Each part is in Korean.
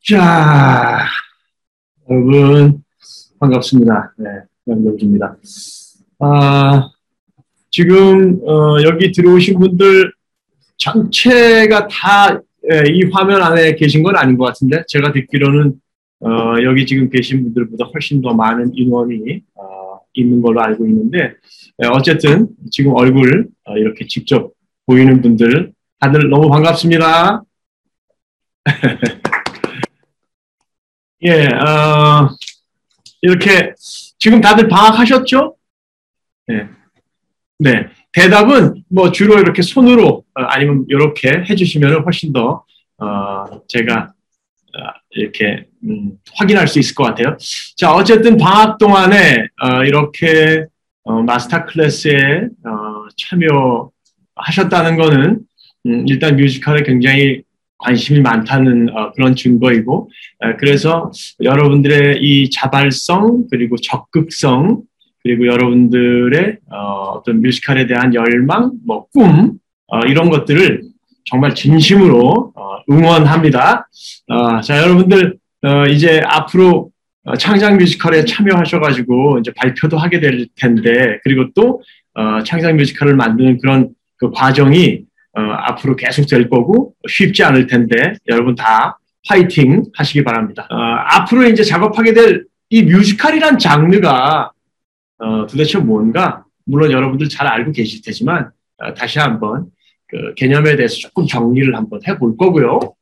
자, 여러분, 반갑습니다. 네, 양경주입니다. 아, 지금, 여기 들어오신 분들 전체가 다, 이 화면 안에 계신 건 아닌 것 같은데, 제가 듣기로는, 여기 지금 계신 분들보다 훨씬 더 많은 인원이, 있는 걸로 알고 있는데, 어쨌든, 지금 얼굴, 이렇게 직접 보이는 분들, 다들 너무 반갑습니다. 예, 이렇게 지금 다들 방학하셨죠? 네. 네. 대답은 뭐 주로 이렇게 손으로 아니면 이렇게 해주시면 훨씬 더 제가 이렇게 확인할 수 있을 것 같아요. 자, 어쨌든 방학 동안에 이렇게 마스터 클래스에 참여하셨다는 거는 일단 뮤지컬에 굉장히 관심이 많다는 그런 증거이고, 그래서 여러분들의 이 자발성 그리고 적극성 그리고 여러분들의 어떤 뮤지컬에 대한 열망, 뭐 꿈, 이런 것들을 정말 진심으로 응원합니다. 자, 여러분들 이제 앞으로 창작 뮤지컬에 참여하셔가지고 이제 발표도 하게 될 텐데, 그리고 또 창작 뮤지컬을 만드는 그런 그 과정이 앞으로 계속 될 거고 쉽지 않을 텐데 여러분 다 파이팅 하시기 바랍니다. 앞으로 이제 작업하게 될 이 뮤지컬이란 장르가 도대체 뭔가 물론 여러분들 잘 알고 계실 테지만 다시 한번 그 개념에 대해서 조금 정리를 한번 해볼 거고요.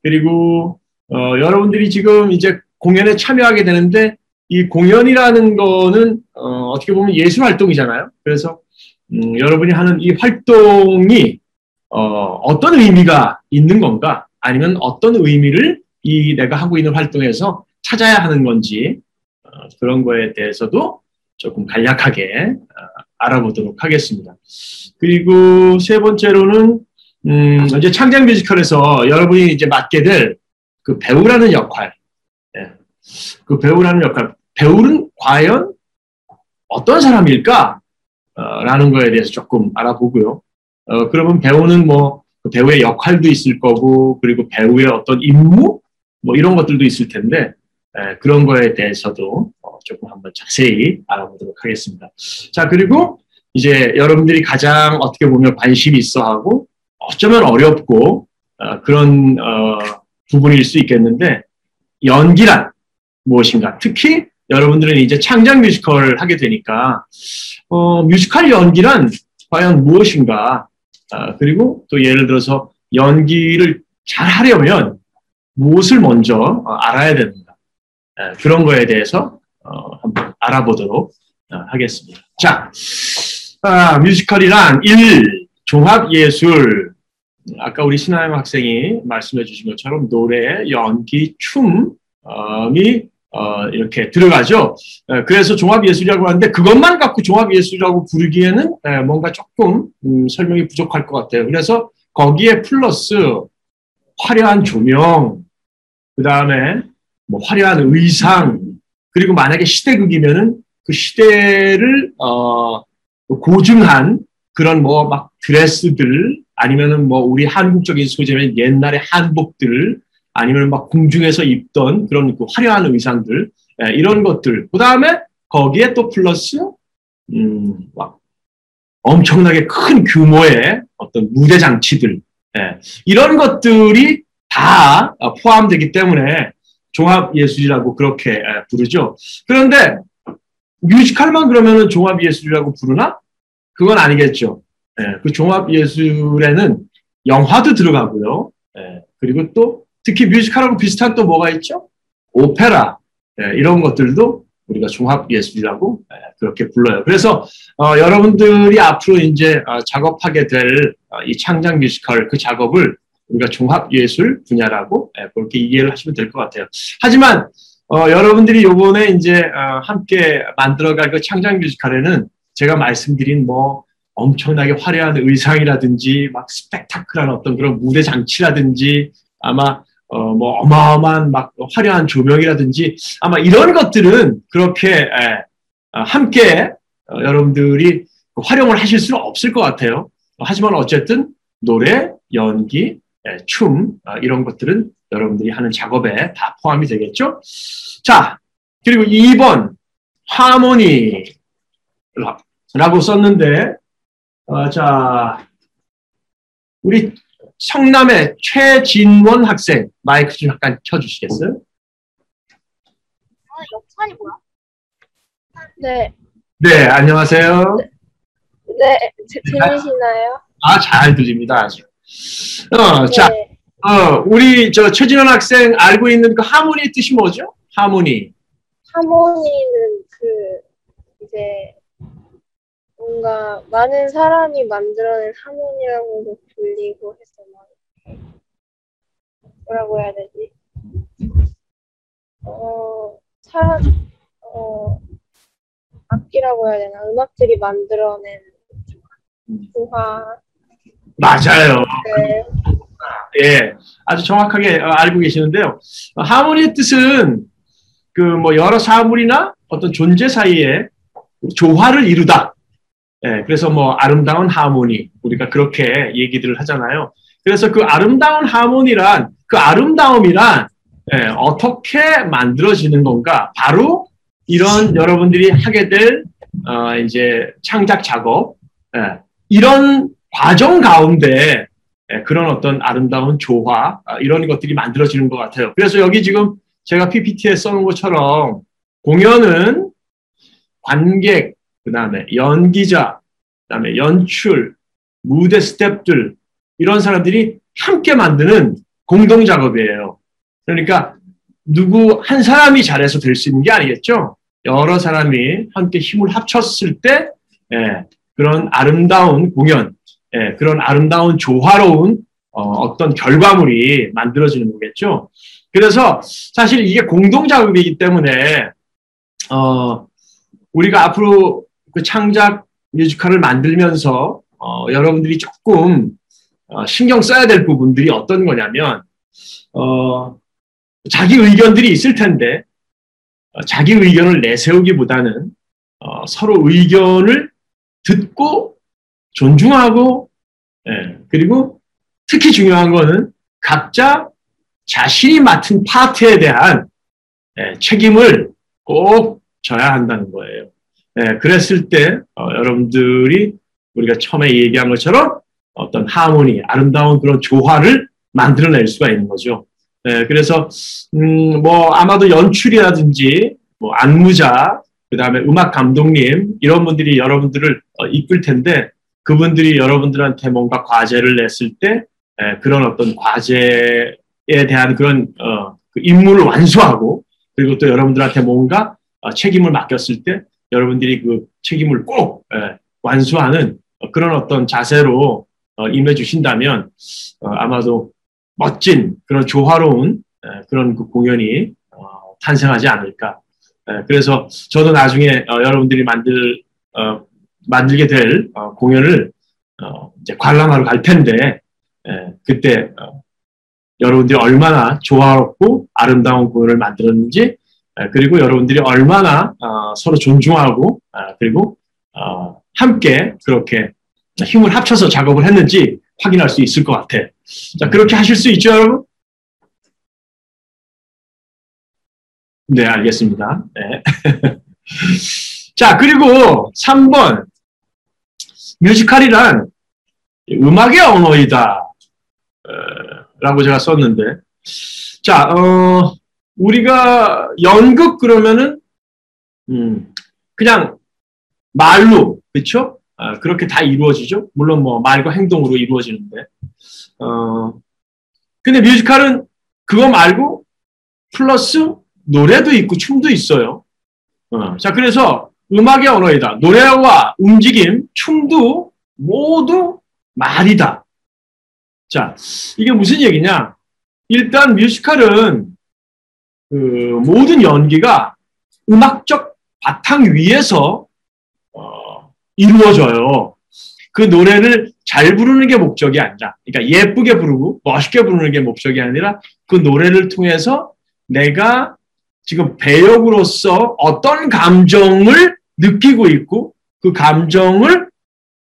그리고 여러분들이 지금 이제 공연에 참여하게 되는데 이 공연이라는 거는 어떻게 보면 예술 활동이잖아요. 그래서 여러분이 하는 이 활동이 어떤 의미가 있는 건가 아니면 어떤 의미를 이 내가 하고 있는 활동에서 찾아야 하는 건지 그런 거에 대해서도 조금 간략하게 알아보도록 하겠습니다. 그리고 세 번째로는 이제 창작 뮤지컬에서 여러분이 이제 맡게 될 그 배우라는 역할, 그 배우라는 역할, 배우는 과연 어떤 사람일까? 라는 거에 대해서 조금 알아보고요. 그러면 배우는 뭐 그 배우의 역할도 있을 거고, 그리고 배우의 어떤 임무, 뭐 이런 것들도 있을 텐데, 그런 거에 대해서도 조금 한번 자세히 알아보도록 하겠습니다. 자, 그리고 이제 여러분들이 가장 어떻게 보면 관심이 있어 하고, 어쩌면 어렵고, 그런 부분일 수 있겠는데, 연기란 무엇인가? 특히 여러분들은 이제 창작 뮤지컬을 하게 되니까, 뮤지컬 연기란 과연 무엇인가? 그리고 또 예를 들어서 연기를 잘 하려면 무엇을 먼저 알아야 되는가? 그런 거에 대해서 한번 알아보도록 하겠습니다. 자, 뮤지컬이란 종합예술. 아까 우리 신하영 학생이 말씀해 주신 것처럼 노래, 연기, 춤이 이렇게 들어가죠. 그래서 종합예술이라고 하는데 그것만 갖고 종합예술이라고 부르기에는 뭔가 조금 설명이 부족할 것 같아요. 그래서 거기에 플러스 화려한 조명, 그 다음에 뭐 화려한 의상, 그리고 만약에 시대극이면은 그 시대를 고증한 그런 뭐 막 드레스들 아니면은 뭐 우리 한국적인 소재면 옛날의 한복들 아니면 막 궁중에서 입던 그런 그 화려한 의상들 이런 것들 그 다음에 거기에 또 플러스 막 엄청나게 큰 규모의 어떤 무대 장치들 이런 것들이 다 포함되기 때문에 종합예술이라고 그렇게 부르죠. 그런데 뮤지컬만 그러면은 종합예술이라고 부르나? 그건 아니겠죠. 그 종합예술에는 영화도 들어가고요. 그리고 또 특히 뮤지컬하고 비슷한 또 뭐가 있죠? 오페라 이런 것들도 우리가 종합예술이라고 그렇게 불러요. 그래서 여러분들이 앞으로 이제 작업하게 될 이 창작 뮤지컬 그 작업을 우리가 종합예술 분야라고 그렇게 이해를 하시면 될 것 같아요. 하지만 여러분들이 요번에 이제 함께 만들어갈 그 창작 뮤지컬에는 제가 말씀드린 뭐 엄청나게 화려한 의상이라든지 막 스펙타클한 어떤 그런 무대 장치라든지 아마 뭐 어마어마한 막 화려한 조명이라든지 아마 이런 것들은 그렇게 함께 여러분들이 활용을 하실 수는 없을 것 같아요. 하지만 어쨌든 노래, 연기, 춤 이런 것들은 여러분들이 하는 작업에 다 포함이 되겠죠. 자, 그리고 2번 하모니라고 썼는데 자, 우리 성남의 최진원 학생 마이크 좀 잠깐 켜주시겠어요? 역할이 뭐야? 네. 네, 안녕하세요. 네, 들리시나요? 잘 들립니다, 아주. 네. 자, 우리 최진원 학생 알고 있는 그 하모니의 뜻이 뭐죠? 하모니. 하모니는 이제 뭔가 많은 사람이 만들어낸 하모니라고도 불리고 해서 뭐라고 해야 되지? 악기라고 해야 되나? 음악들이 만들어낸 조화. 맞아요. 네. 예, 아주 정확하게 알고 계시는데요. 하모니의 뜻은 여러 사물이나 어떤 존재 사이에 조화를 이루다. 예, 그래서 아름다운 하모니 우리가 그렇게 얘기들을 하잖아요. 그래서 그 아름다운 하모니란 그 아름다움이란 어떻게 만들어지는 건가? 바로 이런 여러분들이 하게 될 이제 창작 작업 이런 과정 가운데 그런 어떤 아름다운 조화 이런 것들이 만들어지는 것 같아요. 그래서 여기 지금 제가 PPT에 써놓은 것처럼 공연은 관객, 그 다음에 연기자, 그 다음에 연출, 무대 스태프들 이런 사람들이 함께 만드는 공동 작업이에요. 그러니까 누구 한 사람이 잘해서 될 수 있는 게 아니겠죠. 여러 사람이 함께 힘을 합쳤을 때 그런 아름다운 공연, 그런 아름다운 조화로운 어떤 결과물이 만들어지는 거겠죠. 그래서 사실 이게 공동 작업이기 때문에 우리가 앞으로 그 창작 뮤지컬을 만들면서 여러분들이 조금 신경 써야 될 부분들이 어떤 거냐면 자기 의견들이 있을 텐데 자기 의견을 내세우기보다는 서로 의견을 듣고 존중하고 그리고 특히 중요한 거는 각자 자신이 맡은 파트에 대한 책임을 꼭 져야 한다는 거예요. 그랬을 때 여러분들이 우리가 처음에 얘기한 것처럼 어떤 하모니, 아름다운 그런 조화를 만들어낼 수가 있는 거죠. 그래서 아마도 연출이라든지 안무자, 그 다음에 음악 감독님 이런 분들이 여러분들을 이끌 텐데 그분들이 여러분들한테 뭔가 과제를 냈을 때 그런 어떤 과제에 대한 그런 그 임무를 완수하고 그리고 또 여러분들한테 뭔가 책임을 맡겼을 때 여러분들이 그 책임을 꼭 완수하는 그런 어떤 자세로 임해 주신다면 아마도 멋진 그런 조화로운 그런 그 공연이 탄생하지 않을까. 그래서 저도 나중에 여러분들이 만들게 될 공연을 이제 관람하러 갈 텐데 그때 여러분들이 얼마나 조화롭고 아름다운 공연을 만들었는지 그리고 여러분들이 얼마나 서로 존중하고 그리고 함께 그렇게 힘을 합쳐서 작업을 했는지 확인할 수 있을 것 같아. 자, 그렇게 하실 수 있죠, 여러분? 네, 알겠습니다. 네. 자, 그리고 3번. 뮤지컬이란 음악의 언어이다. 라고 제가 썼는데. 자, 우리가 연극 그러면은, 그냥 말로, 그쵸? 그렇게 다 이루어지죠? 물론 말과 행동으로 이루어지는데. 근데 뮤지컬은 그거 말고 플러스 노래도 있고 춤도 있어요. 자, 그래서 음악의 언어이다. 노래와 움직임, 춤도 모두 말이다. 자, 이게 무슨 얘기냐? 일단 뮤지컬은 그 모든 연기가 음악적 바탕 위에서 이루어져요. 그 노래를 잘 부르는 게 목적이 아니라, 그러니까 예쁘게 부르고 멋있게 부르는 게 목적이 아니라 그 노래를 통해서 내가 지금 배역으로서 어떤 감정을 느끼고 있고 그 감정을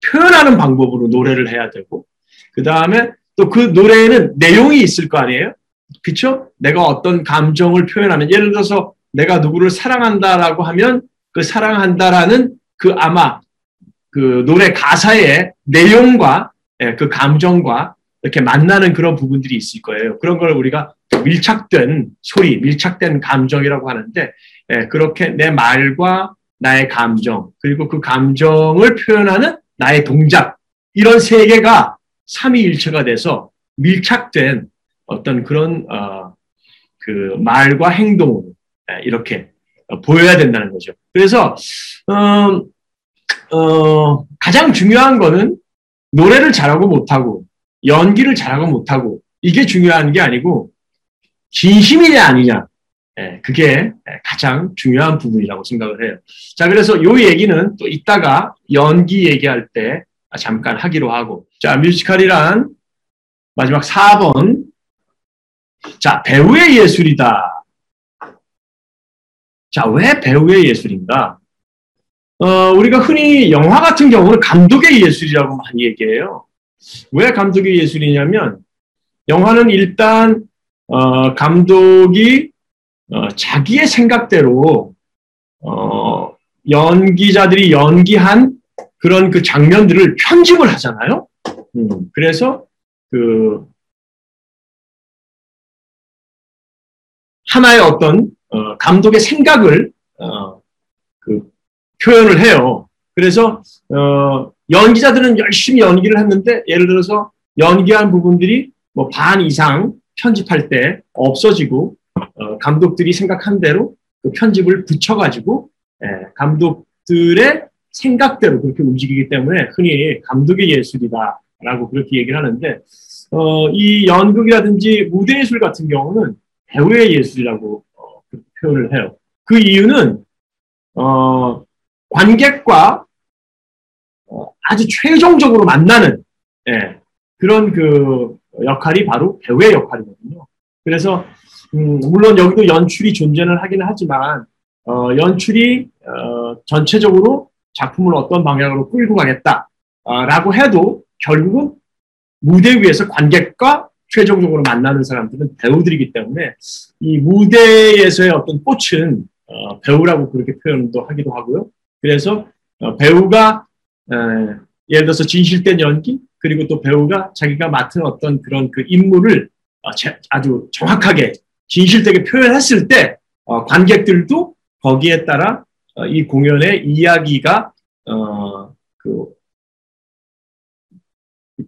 표현하는 방법으로 노래를 해야 되고 그 다음에 또 그 노래에는 내용이 있을 거 아니에요? 그쵸? 내가 어떤 감정을 표현하면, 예를 들어서 내가 누구를 사랑한다라고 하면 그 사랑한다라는 그 아마 그 노래 가사의 내용과 그 감정과 이렇게 만나는 그런 부분들이 있을 거예요. 그런 걸 우리가 밀착된 소리, 밀착된 감정이라고 하는데, 그렇게 내 말과 나의 감정, 그리고 그 감정을 표현하는 나의 동작, 이런 세 개가 삼위일체가 돼서 밀착된 어떤 그런 그 말과 행동으로 이렇게 보여야 된다는 거죠. 그래서 가장 중요한 거는 노래를 잘하고 못하고 연기를 잘하고 못하고 이게 중요한 게 아니고 진심이냐 아니냐, 그게 가장 중요한 부분이라고 생각을 해요. 자, 그래서 이 얘기는 또 이따가 연기 얘기할 때 잠깐 하기로 하고, 자, 뮤지컬이란 마지막 4번. 자, 배우의 예술이다. 자, 왜 배우의 예술인가? 우리가 흔히 영화 같은 경우는 감독의 예술이라고 많이 얘기해요. 왜 감독의 예술이냐면, 영화는 일단, 감독이, 자기의 생각대로, 연기자들이 연기한 그런 그 장면들을 편집을 하잖아요. 그래서, 하나의 어떤, 감독의 생각을, 표현을 해요. 그래서 연기자들은 열심히 연기를 했는데, 예를 들어서 연기한 부분들이 뭐 반 이상 편집할 때 없어지고, 감독들이 생각한 대로 그 편집을 붙여가지고 감독들의 생각대로 그렇게 움직이기 때문에 흔히 감독의 예술이다라고 그렇게 얘기를 하는데, 이 연극이라든지 무대 예술 같은 경우는 배우의 예술이라고 그렇게 표현을 해요. 그 이유는 관객과 아주 최종적으로 만나는 그런 그 역할이 바로 배우의 역할이거든요. 그래서 물론 여기도 연출이 존재는 하기는 하지만 연출이 전체적으로 작품을 어떤 방향으로 끌고 가겠다라고 해도 결국은 무대 위에서 관객과 최종적으로 만나는 사람들은 배우들이기 때문에 이 무대에서의 어떤 꽃은 배우라고 그렇게 표현도 하기도 하고요. 그래서 배우가 예를 들어서 진실된 연기, 그리고 또 배우가 자기가 맡은 어떤 그런 그 임무를 아주 정확하게 진실되게 표현했을 때 관객들도 거기에 따라 이 공연의 이야기가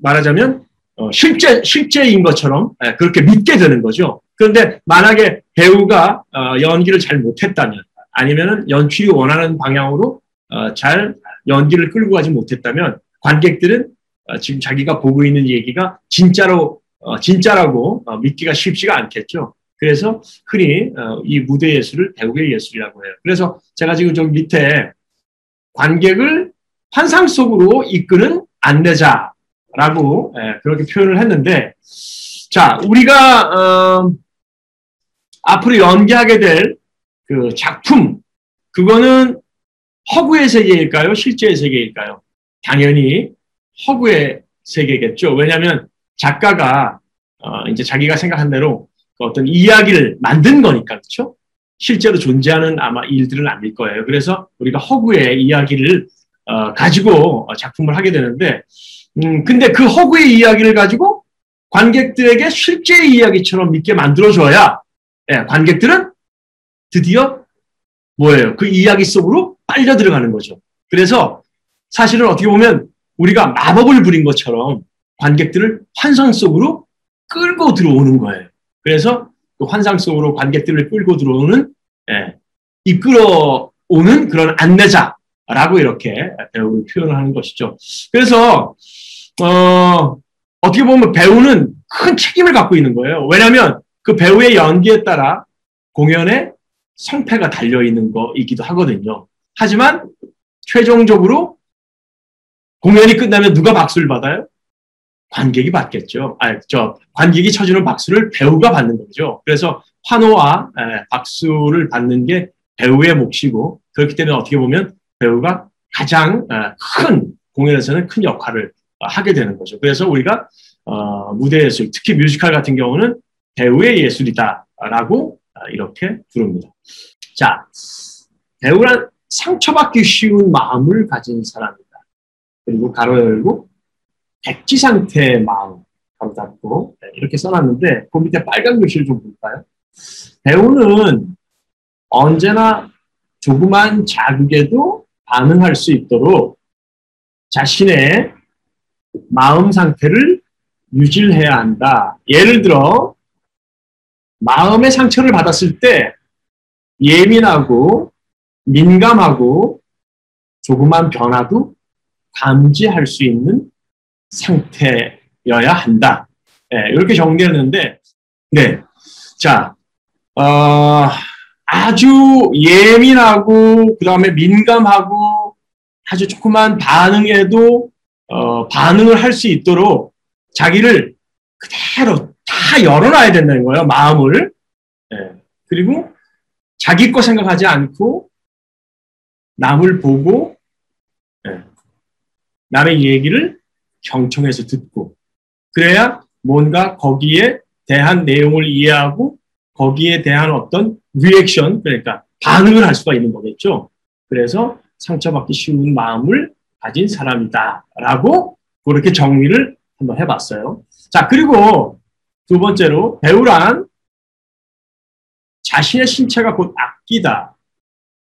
말하자면 실제인 것처럼 그렇게 믿게 되는 거죠. 그런데 만약에 배우가 연기를 잘 못했다면, 아니면은 연출이 원하는 방향으로 잘 연기를 끌고 가지 못했다면 관객들은 지금 자기가 보고 있는 얘기가 진짜라고 믿기가 쉽지가 않겠죠. 그래서 흔히 이 무대 예술을 배우의 예술이라고 해요. 그래서 제가 지금 저기 밑에 관객을 환상 속으로 이끄는 안내자라고 그렇게 표현을 했는데, 자, 우리가 앞으로 연기하게 될 그 작품, 그거는 허구의 세계일까요? 실제의 세계일까요? 당연히 허구의 세계겠죠. 왜냐하면 작가가 이제 자기가 생각한 대로 어떤 이야기를 만든 거니까, 그렇죠? 실제로 존재하는 아마 일들은 아닐 거예요. 그래서 우리가 허구의 이야기를 가지고 작품을 하게 되는데, 근데 그 허구의 이야기를 가지고 관객들에게 실제의 이야기처럼 믿게 만들어줘야 관객들은 드디어 뭐예요? 그 이야기 속으로 빨려 들어가는 거죠. 그래서 사실은 어떻게 보면 우리가 마법을 부린 것처럼 관객들을 환상 속으로 끌고 들어오는 거예요. 그래서 그 환상 속으로 관객들을 끌고 들어오는, 이끌어오는 그런 안내자라고 이렇게 배우를 표현하는 것이죠. 그래서 어떻게 보면 배우는 큰 책임을 갖고 있는 거예요. 왜냐하면 그 배우의 연기에 따라 공연의 성패가 달려있는 거이기도 하거든요. 하지만 최종적으로 공연이 끝나면 누가 박수를 받아요? 관객이 받겠죠. 관객이 쳐주는 박수를 배우가 받는 거죠. 그래서 환호와 박수를 받는 게 배우의 몫이고, 그렇기 때문에 어떻게 보면 배우가 가장 큰 공연에서는 큰 역할을 하게 되는 거죠. 그래서 우리가 무대 예술, 특히 뮤지컬 같은 경우는 배우의 예술이다라고 이렇게 부릅니다. 자, 배우란 상처받기 쉬운 마음을 가진 사람이다. 그리고 가로 열고 백지 상태의 마음, 가로 닫고 이렇게 써놨는데 그 밑에 빨간 글씨를 좀 볼까요? 배우는 언제나 조그만 자극에도 반응할 수 있도록 자신의 마음 상태를 유지해야 한다. 예를 들어 마음의 상처를 받았을 때 예민하고 민감하고 조그만 변화도 감지할 수 있는 상태여야 한다. 네, 이렇게 정리했는데, 네. 자, 아주 예민하고, 그 다음에 민감하고, 아주 조그만 반응에도, 반응을 할 수 있도록 자기를 그대로 다 열어놔야 된다는 거예요, 마음을. 네. 그리고 자기 거 생각하지 않고, 남을 보고, 네. 남의 얘기를 경청해서 듣고, 그래야 뭔가 거기에 대한 내용을 이해하고 거기에 대한 어떤 리액션, 그러니까 반응을 할 수가 있는 거겠죠. 그래서 상처받기 쉬운 마음을 가진 사람이다라고 그렇게 정리를 한번 해봤어요. 자, 그리고 두 번째로 배우란 자신의 신체가 곧 악기다.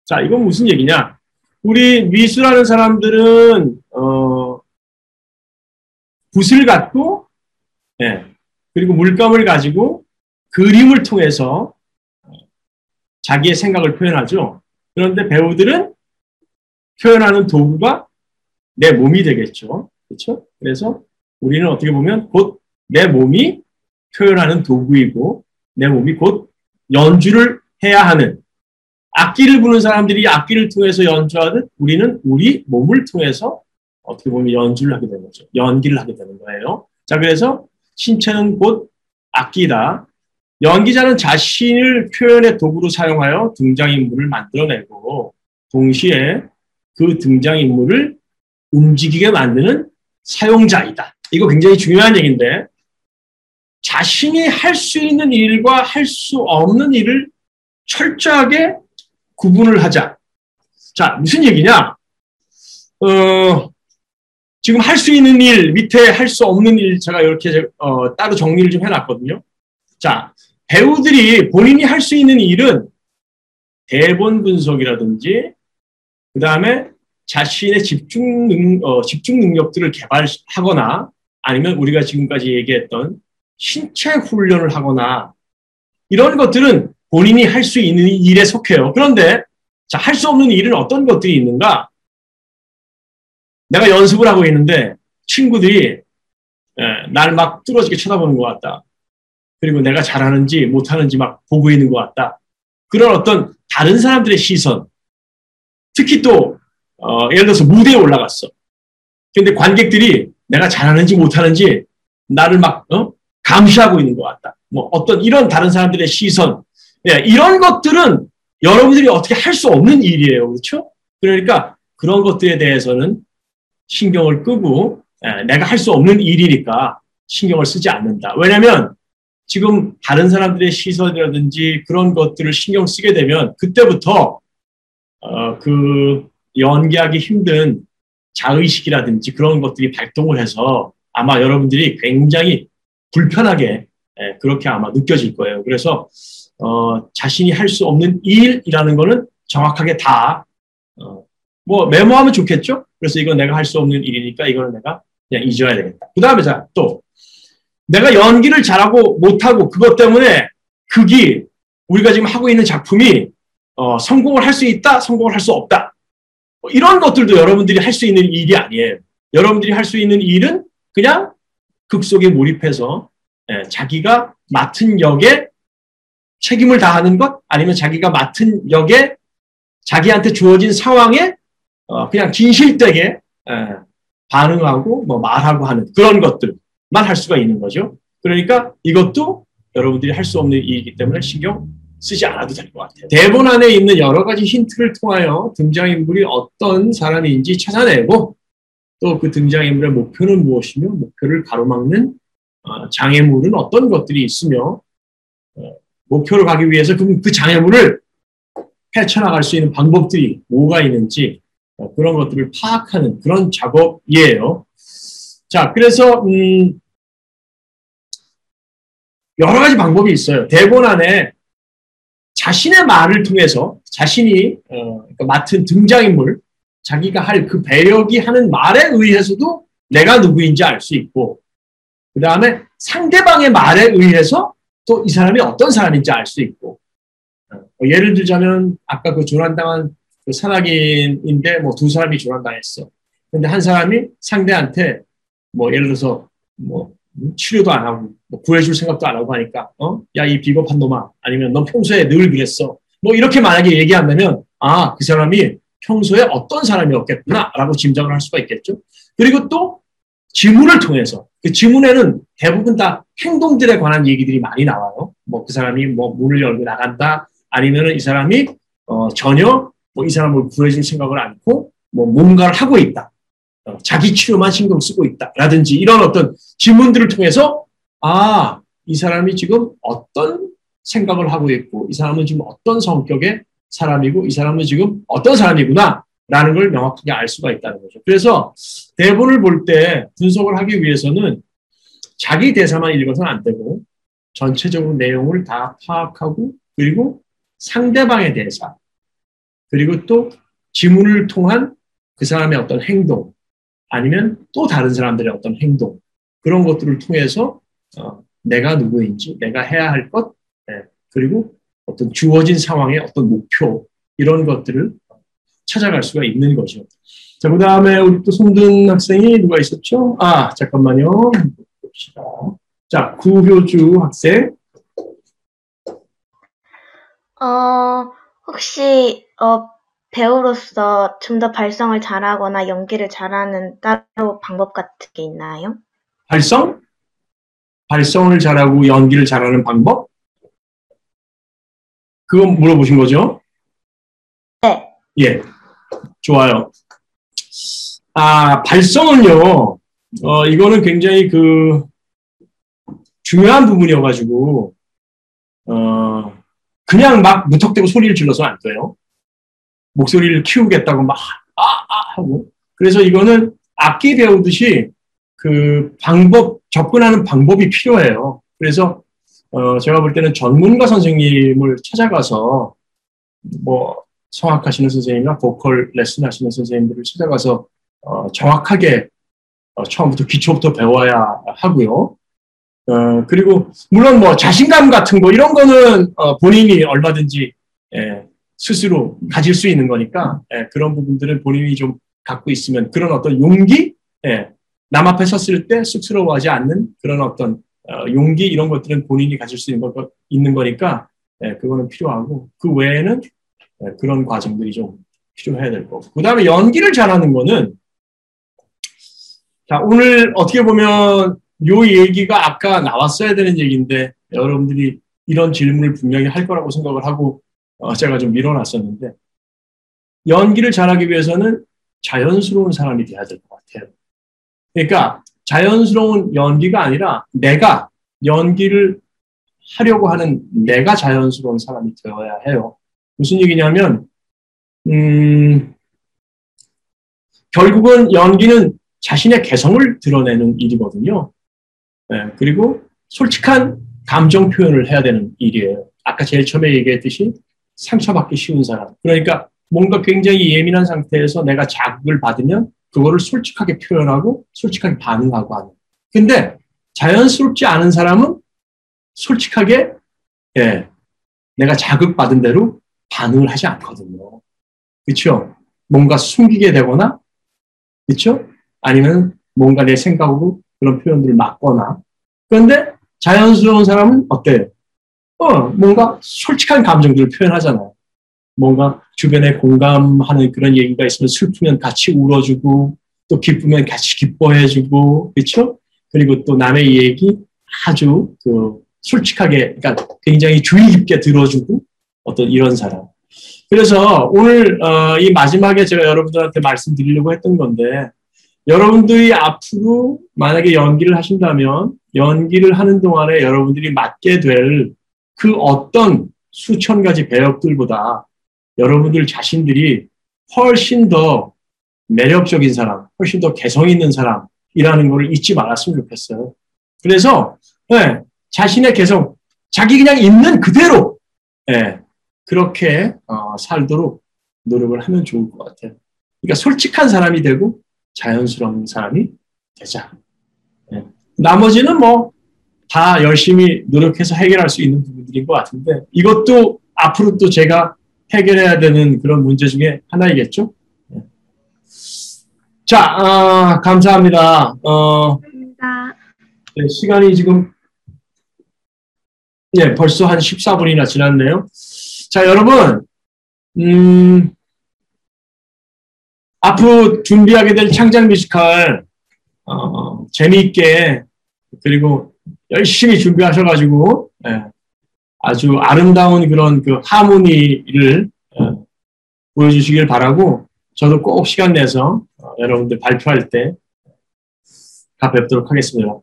자, 이건 무슨 얘기냐? 우리 미술하는 사람들은 붓을 갖고, 예, 그리고 물감을 가지고 그림을 통해서 자기의 생각을 표현하죠. 그런데 배우들은 표현하는 도구가 내 몸이 되겠죠. 그렇죠? 그래서 우리는 어떻게 보면 곧 내 몸이 표현하는 도구이고 내 몸이 곧 연주를 해야 하는, 악기를 부는 사람들이 악기를 통해서 연주하듯 우리는 우리 몸을 통해서 어떻게 보면 연주를 하게 되는 거죠. 연기를 하게 되는 거예요. 자, 그래서 신체는 곧 악기다. 연기자는 자신을 표현의 도구로 사용하여 등장인물을 만들어내고 동시에 그 등장인물을 움직이게 만드는 사용자이다. 이거 굉장히 중요한 얘기인데, 자신이 할 수 있는 일과 할 수 없는 일을 철저하게 구분을 하자. 자, 무슨 얘기냐? 지금 할 수 있는 일, 밑에 할 수 없는 일, 제가 이렇게 따로 정리를 좀 해놨거든요. 자, 배우들이 본인이 할 수 있는 일은 대본 분석이라든지, 그 다음에 자신의 집중 능력들을 개발하거나, 아니면 우리가 지금까지 얘기했던 신체 훈련을 하거나, 이런 것들은 본인이 할 수 있는 일에 속해요. 그런데 자, 할 수 없는 일은 어떤 것들이 있는가? 내가 연습을 하고 있는데 친구들이 날 막 뚫어지게 쳐다보는 것 같다. 그리고 내가 잘하는지 못하는지 막 보고 있는 것 같다. 그런 어떤 다른 사람들의 시선, 특히 또 예를 들어서 무대에 올라갔어. 근데 관객들이 내가 잘하는지 못하는지 나를 막 감시하고 있는 것 같다. 뭐 어떤 이런 다른 사람들의 시선, 이런 것들은 여러분들이 어떻게 할 수 없는 일이에요. 그렇죠? 그러니까 그런 것들에 대해서는 신경을 끄고 내가 할 수 없는 일이니까 신경을 쓰지 않는다. 왜냐하면 지금 다른 사람들의 시선이라든지 그런 것들을 신경 쓰게 되면 그때부터 그 연기하기 힘든 자의식이라든지 그런 것들이 발동을 해서 아마 여러분들이 굉장히 불편하게 그렇게 아마 느껴질 거예요. 그래서 자신이 할 수 없는 일이라는 거는 정확하게 다 뭐 메모하면 좋겠죠? 그래서 이건 내가 할 수 없는 일이니까 이거는 내가 그냥 잊어야 되겠다. 그 다음에 자, 또 내가 연기를 잘하고 못하고 그것 때문에 극이 우리가 지금 하고 있는 작품이 성공을 할 수 있다, 성공을 할 수 없다. 이런 것들도 여러분들이 할 수 있는 일이 아니에요. 여러분들이 할 수 있는 일은 그냥 극 속에 몰입해서 자기가 맡은 역에 책임을 다하는 것, 아니면 자기가 맡은 역에 자기한테 주어진 상황에 그냥 진실되게 반응하고 뭐 말하고 하는 그런 것들만 할 수가 있는 거죠. 그러니까 이것도 여러분들이 할 수 없는 일이기 때문에 신경 쓰지 않아도 될 것 같아요. 대본 안에 있는 여러 가지 힌트를 통하여 등장인물이 어떤 사람인지 찾아내고 또 그 등장인물의 목표는 무엇이며 목표를 가로막는 장애물은 어떤 것들이 있으며 목표를 가기 위해서 그 장애물을 헤쳐나갈 수 있는 방법들이 뭐가 있는지 그런 것들을 파악하는 그런 작업이에요. 자, 그래서 여러 가지 방법이 있어요. 대본 안에 자신의 말을 통해서 자신이 그러니까 맡은 등장인물, 자기가 할 그 배역이 하는 말에 의해서도 내가 누구인지 알 수 있고, 그 다음에 상대방의 말에 의해서 또 이 사람이 어떤 사람인지 알 수 있고, 예를 들자면 아까 그 조난당한 그 산악인인데 뭐 두 사람이 조난당했어. 근데 한 사람이 상대한테 뭐 예를 들어서 뭐 치료도 안 하고 뭐 구해줄 생각도 안 하고 하니까 야, 이 비겁한 놈아, 아니면 넌 평소에 늘 그랬어, 뭐 이렇게 만약에 얘기한다면 그 사람이 평소에 어떤 사람이었겠구나 라고 짐작을 할 수가 있겠죠. 그리고 또 지문을 통해서, 그 지문에는 대부분 다 행동들에 관한 얘기들이 많이 나와요. 뭐 그 사람이 뭐 문을 열고 나간다, 아니면은 이 사람이 전혀 뭐 이 사람을 구해줄 생각을 않고 뭐 뭔가를 하고 있다, 자기 치료만 신경 쓰고 있다라든지 이런 어떤 질문들을 통해서 이 사람이 지금 어떤 생각을 하고 있고 이 사람은 지금 어떤 성격의 사람이고 이 사람은 지금 어떤 사람이구나 라는 걸 명확하게 알 수가 있다는 거죠. 그래서 대본을 볼 때 분석을 하기 위해서는 자기 대사만 읽어서는 안 되고 전체적으로 내용을 다 파악하고, 그리고 상대방의 대사, 그리고 또 지문을 통한 그 사람의 어떤 행동, 아니면 또 다른 사람들의 어떤 행동, 그런 것들을 통해서 내가 누구인지, 내가 해야 할 것, 그리고 어떤 주어진 상황의 어떤 목표, 이런 것들을 찾아갈 수가 있는 거죠. 자, 그 다음에 우리 또 송든 학생이 누가 있었죠? 잠깐만요. 봅시다. 자, 구효주 학생. 혹시 배우로서 좀 더 발성을 잘하거나 연기를 잘하는 따로 방법 같은 게 있나요? 발성? 발성을 잘하고 연기를 잘하는 방법? 그거 물어보신 거죠? 네. 예. 좋아요. 발성은요, 이거는 굉장히 중요한 부분이어가지고, 그냥 막 무턱대고 소리를 질러서 안 돼요. 목소리를 키우겠다고 막, 하고. 그래서 이거는 악기 배우듯이 접근하는 방법이 필요해요. 그래서, 제가 볼 때는 전문가 선생님을 찾아가서, 뭐, 성악하시는 선생님이나 보컬 레슨 하시는 선생님들을 찾아가서, 정확하게, 처음부터 기초부터 배워야 하고요. 그리고, 물론 뭐, 자신감 같은 거, 이런 거는, 본인이 얼마든지, 스스로 가질 수 있는 거니까, 그런 부분들은 본인이 좀 갖고 있으면, 그런 어떤 용기, 남 앞에 섰을 때 쑥스러워하지 않는 그런 어떤, 용기, 이런 것들은 본인이 가질 수 있는 거니까, 그거는 필요하고, 그 외에는 그런 과정들이 좀 필요해야 될 거고. 그 다음에 연기를 잘하는 거는, 자, 오늘 어떻게 보면 요 얘기가 아까 나왔어야 되는 얘기인데 여러분들이 이런 질문을 분명히 할 거라고 생각을 하고 제가 좀 밀어놨었는데, 연기를 잘하기 위해서는 자연스러운 사람이 돼야 될 것 같아요. 그러니까 자연스러운 연기가 아니라 내가 연기를 하려고 하는 내가 자연스러운 사람이 되어야 해요. 무슨 얘기냐면 결국은 연기는 자신의 개성을 드러내는 일이거든요. 그리고 솔직한 감정 표현을 해야 되는 일이에요. 아까 제일 처음에 얘기했듯이 상처받기 쉬운 사람. 그러니까 뭔가 굉장히 예민한 상태에서 내가 자극을 받으면 그거를 솔직하게 표현하고 솔직하게 반응하고 하는. 근데 자연스럽지 않은 사람은 솔직하게 내가 자극받은 대로 반응을 하지 않거든요. 그렇죠? 뭔가 숨기게 되거나, 그렇죠? 아니면 뭔가 내 생각으로 그런 표현들을 막거나. 그런데 자연스러운 사람은 어때요? 뭔가 솔직한 감정들을 표현하잖아요. 뭔가 주변에 공감하는 그런 얘기가 있으면 슬프면 같이 울어주고, 또 기쁘면 같이 기뻐해주고, 그렇죠? 그리고 또 남의 얘기 아주 솔직하게, 그러니까 굉장히 주의 깊게 들어주고, 어떤 이런 사람. 그래서 오늘 이 마지막에 제가 여러분들한테 말씀드리려고 했던 건데, 여러분들이 앞으로 만약에 연기를 하신다면 연기를 하는 동안에 여러분들이 맡게 될 그 어떤 수천 가지 배역들보다 여러분들 자신들이 훨씬 더 매력적인 사람, 훨씬 더 개성 있는 사람이라는 것을 잊지 말았으면 좋겠어요. 그래서 네, 자신의 개성, 자기 그냥 있는 그대로 네, 그렇게 살도록 노력을 하면 좋을 것 같아요. 그러니까 솔직한 사람이 되고 자연스러운 사람이 되자. 네. 나머지는 뭐 다 열심히 노력해서 해결할 수 있는 부분들인 것 같은데 이것도 앞으로 또 제가 해결해야 되는 그런 문제 중에 하나이겠죠. 네. 자, 감사합니다. 감사합니다. 네, 시간이 지금 예, 벌써 한 14분이나 지났네요. 자, 여러분, 앞으로 준비하게 될 창작 뮤지컬 재미있게 그리고 열심히 준비하셔가지고 예, 아주 아름다운 그런 그 하모니를 보여주시길 바라고 저도 꼭 시간 내서 여러분들 발표할 때 뵙도록 하겠습니다.